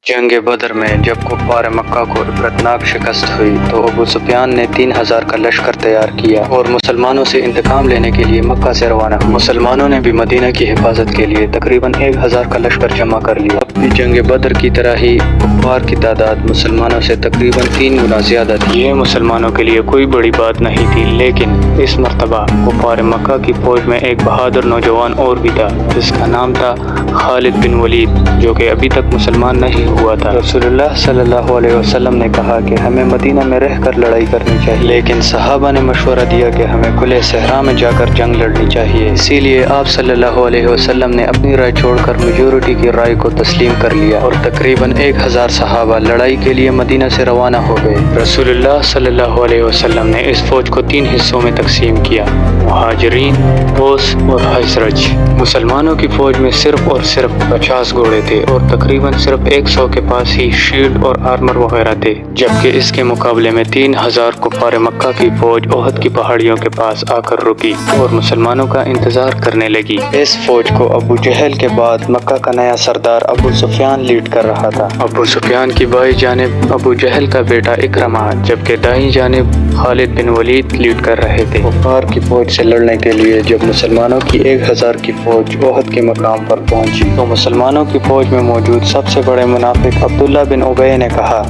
जंग बदर में जब कुफ्फार मक्का को इबरतनाक शिकस्त हुई तो अबू सुफियान ने 3000 का लश्कर तैयार किया और मुसलमानों से इंतकाम लेने के लिए मक्का से रवाना हुआ। मुसलमानों ने भी मदीना की हिफाजत के लिए तकरीबन 1000 का लश्कर जमा कर लिया। अब भी जंग बदर की तरह ही कुफ्फार की तादाद मुसलमानों से तकरीबन 3 गुना ज्यादा थी। ये मुसलमानों के लिए कोई बड़ी बात नहीं थी, लेकिन इस मरतबा कुफ्फार मक्का की फौज में एक बहादुर नौजवान और भी था जिसका नाम था खालिद बिन वलीद, जो कि अभी तक मुसलमान नहीं हुआ था। रसूलुल्लाह सल्लल्लाहु अलैहि वसल्लम ने कहा कि हमें मदीना में रहकर लड़ाई करनी चाहिए, लेकिन सहाबा ने मशवरा दिया कि हमें खुले सहरा में जाकर जंग लड़नी चाहिए। इसीलिए आप सल्लल्लाहु अलैहि वसल्लम ने अपनी राय छोड़कर मेजॉरिटी की राय को तस्लीम कर लिया और तकरीबन 1000 सहाबा लड़ाई के लिए मदीना से रवाना हो गए। रसूलुल्लाह सल्लल्लाहु अलैहि वसल्लम ने इस फौज को 3 हिस्सों में तकसीम किया, मुहाजिरीन, औस और हजरज। मुसलमानों की फौज में सिर्फ और सिर्फ 50 घोड़े थे और तकरीबन सिर्फ 100 के पास ही शील्ड और आर्मर वगैरह थे, जबकि इसके मुकाबले में 3000 कुफ्फार मक्का की फौज ओहद की पहाड़ियों के पास आकर रुकी और मुसलमानों का इंतजार करने लगी। इस फौज को अबू जहल के बाद मक्का का नया सरदार अबू सुफियान लीड कर रहा था। अबू सुफियान की बाई जानिब अबू जहल का बेटा इकरमा, जबकि दाईं जानिब खालिद बिन वलीद लीड कर रहे थे। कुफ्फार की फौज से लड़ने के लिए जब मुसलमानों की 1000 की फौज ओहद के मकाम पर पहुंची तो मुसलमानों की फौज में मौजूद सबसे बड़े मुनाफिक अब्दुल्ला बिन उबय ने कहा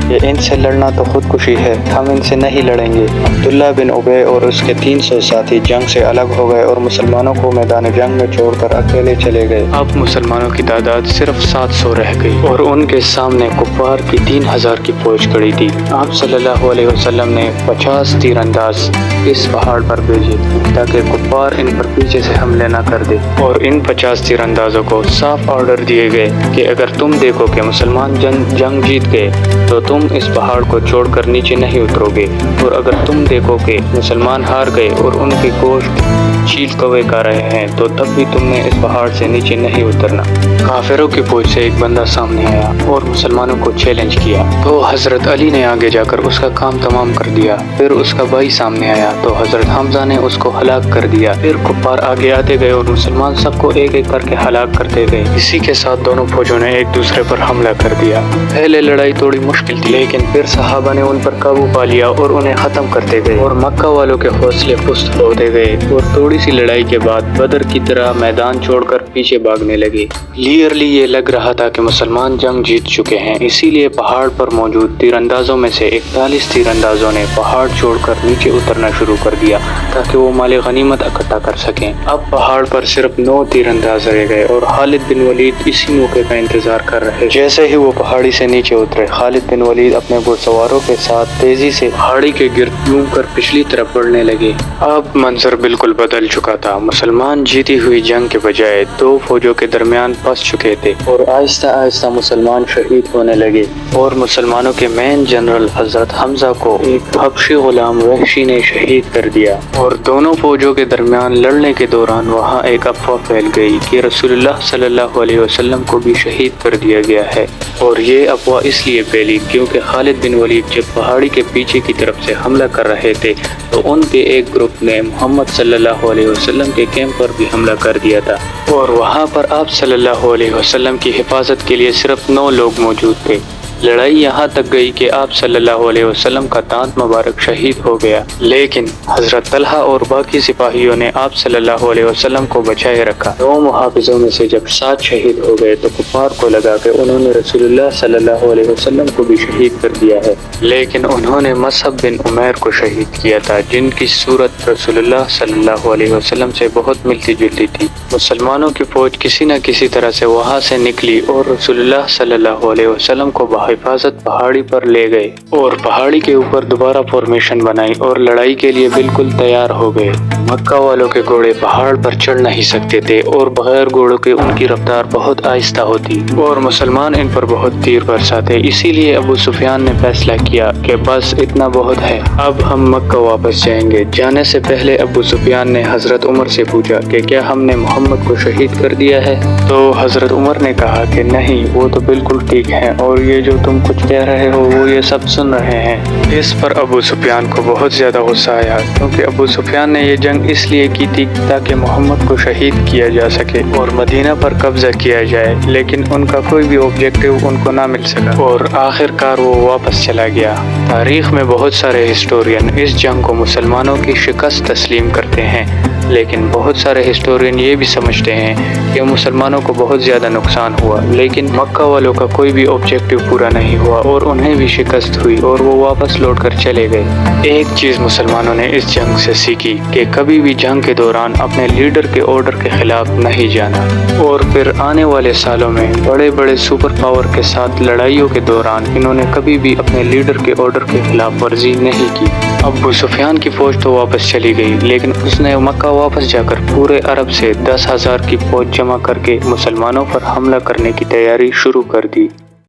कि इनसे लड़ना तो खुदकुशी है, हम इनसे नहीं लड़ेंगे। अब्दुल्ला बिन उबय और उसके 300 साथी जंग से अलग हो गए और मुसलमानों को मैदान जंग में छोड़कर अकेले चले गए। अब मुसलमानों की तादाद सिर्फ 700 रह गई और उनके सामने कुफ्फार की 3000 की फौज खड़ी थी। आप सल्लल्लाहु अलैहि वसल्लम ने 50 तीरंदाज इस पहाड़ पर भेजे ताकि कुफ्फार इन पर पीछे से हमले न कर दे, और इन 50 तीरंदाजों को साफ ऑर्डर दिए गए कि अगर तुम देखो कि मुसलमान जंग जीत गए तो तुम इस पहाड़ को छोड़कर नीचे नहीं उतरोगे, और अगर तुम देखो कि मुसलमान हार गए और उनकी गोश्त चील कौवे खा रहे हैं तो तब भी तुमने इस पहाड़ से नीचे नहीं उतरना। काफिरों की फौज से एक बंदा सामने आया और मुसलमानों को चैलेंज किया तो हजरत अली ने आगे जाकर उसका काम तमाम कर दिया। फिर उसका भाई सामने आया तो हजरत हमजा ने उसको हलाक कर दिया। फिर कुफ्फार आगे आते गए और मुसलमान सबको एक एक करके हलाक करते गए। इसी के साथ दोनों फौजों ने एक दूसरे पर हमला कर दिया। पहले लड़ाई थोड़ी मुश्किल थी, लेकिन फिर सहाबा ने उन पर काबू पा लिया और उन्हें खत्म करते गए और मक्का वालों के हौसले पुस्त होते गए और थोड़ी सी लड़ाई के बाद बदर की तरह मैदान छोड़कर पीछे भागने लगे। क्लियरली ये लग रहा था कि मुसलमान जंग जीत चुके हैं, इसीलिए पहाड़ पर मौजूद तीरंदाजों में से 41 तीरंदाजों ने पहाड़ छोड़कर नीचे उतरना शुरू कर दिया ताकि वो माल गनीमत इकट्ठा कर सकें। अब पहाड़ पर सिर्फ 9 तीरंदाज रह गए और खालिद बिन वलीद इसी मौके का इंतजार कर रहे। जैसे ही वो पहाड़ी से नीचे उतरे, खालिद बिन वलीद अपने घुड़सवारों के साथ तेजी से पहाड़ी के गिर्द घूम कर पिछली तरफ बढ़ने लगे। अब मंजर बिल्कुल बदल चुका था। मुसलमान जीती हुई जंग के बजाय 2 फौजों के दरमियान फंस चुके थे और आहिस्ता आहिस्ता मुसलमान शहीद होने लगे और मुसलमानों के मेन जनरल हजरत हमजा को एक हबशी गुलाम वहशी ने शहीद कर दिया। और दोनों फौजों के दरमियान लड़ने के दौरान वहाँ एक अफवाह फैल गई कि रसूलुल्लाह सल्लल्लाहु अलैहि वसल्लम को भी शहीद कर दिया गया है। और ये अफवाह इसलिए फैली क्योंकि खालिद बिन वलीद जब पहाड़ी के पीछे की तरफ से हमला कर रहे थे तो उनके एक ग्रुप ने मोहम्मद सल्लल्लाहु अलैहि वसल्लम के कैंप पर भी हमला कर दिया था और वहाँ पर आप सल्लल्लाहु अलैहि वसल्लम की हिफाजत के लिए सिर्फ 9 लोग मौजूद थे। लड़ाई यहाँ तक गई कि आप सल्लल्लाहु अलैहि वसल्लम का दांत मुबारक शहीद हो गया, लेकिन हजरत तलहा और बाकी सिपाहियों ने आप सल्लल्लाहु अलैहि वसल्लम को बचाए रखा। 9 मुहाफिजों में से जब 7 शहीद हो गए तो कुफ्फार को लगा कि उन्होंने रसूलुल्लाह सल्लल्लाहु अलैहि वसल्लम को भी शहीद कर दिया है, लेकिन उन्होंने मसअब बिन उमैर को शहीद किया था, जिनकी सूरत रसूलुल्लाह सल्लल्लाहु अलैहि वसल्लम से बहुत मिलती जुलती थी। मुसलमानों की फौज किसी न किसी तरह से वहाँ से निकली और रसूलुल्लाह सल्लल्लाहु अलैहि वसल्लम को हिफाजत पहाड़ी पर ले गए और पहाड़ी के ऊपर दोबारा फॉर्मेशन बनाई और लड़ाई के लिए बिल्कुल तैयार हो गए। मक्का वालों के घोड़े पहाड़ पर चढ़ नहीं सकते थे और बगैर घोड़ों के उनकी रफ्तार बहुत आहिस्ता होती और मुसलमान इन पर बहुत तीर बरसाते। इसीलिए अबू सुफियान ने फैसला किया कि बस इतना बहुत है, अब हम मक्का वापस जाएंगे। जाने से पहले अबू सुफियान ने हजरत उमर से पूछा कि क्या हमने मोहम्मद को शहीद कर दिया है? तो हजरत उमर ने कहा कि नहीं, वो तो बिल्कुल ठीक है और ये जो جو تم کچھ کہہ رہے ہو وہ یہ سب سن رہے ہیں۔ اس پر ابو سفیان کو بہت زیادہ غصہ آیا، کیونکہ ابو سفیان نے یہ جنگ اس لیے کی تھی تاکہ محمد کو شہید کیا جا سکے اور مدینہ پر قبضہ کیا جائے، لیکن ان کا کوئی بھی آبجیکٹیو ان کو نہ مل سکا اور آخر کار وہ واپس چلا گیا۔ تاریخ میں بہت سارے ہسٹورین اس جنگ کو مسلمانوں کی شکست تسلیم کرتے ہیں، لیکن بہت سارے ہسٹورین یہ بھی سمجھتے ہیں کہ مسلمانوں کو بہت زیادہ نقصان ہوا، لیکن مکہ والوں کا کوئی بھی آبجیکٹیو پورا نہیں ہوا اور انہیں بھی شکست ہوئی اور وہ واپس لوٹ کر چلے گئے۔ ایک چیز مسلمانوں نے اس جنگ سے سیکھی کہ کبھی بھی جنگ کے دوران اپنے لیڈر کے آرڈر کے خلاف نہیں جانا، اور پھر آنے والے سالوں میں بڑے بڑے سپر پاور کے ساتھ لڑائیوں کے دوران انہوں نے کبھی بھی اپنے لیڈر کے آرڈر کے خلاف ورزی نہیں کی۔ ابو سفیان کی فوج تو واپس چلی گئی، لیکن اس نے مکہ واپس جا کر پورے عرب سے 10,000 کی فوج جمع کر کے مسلمانوں پر حملہ کرنے کی تیاری شروع کر دی۔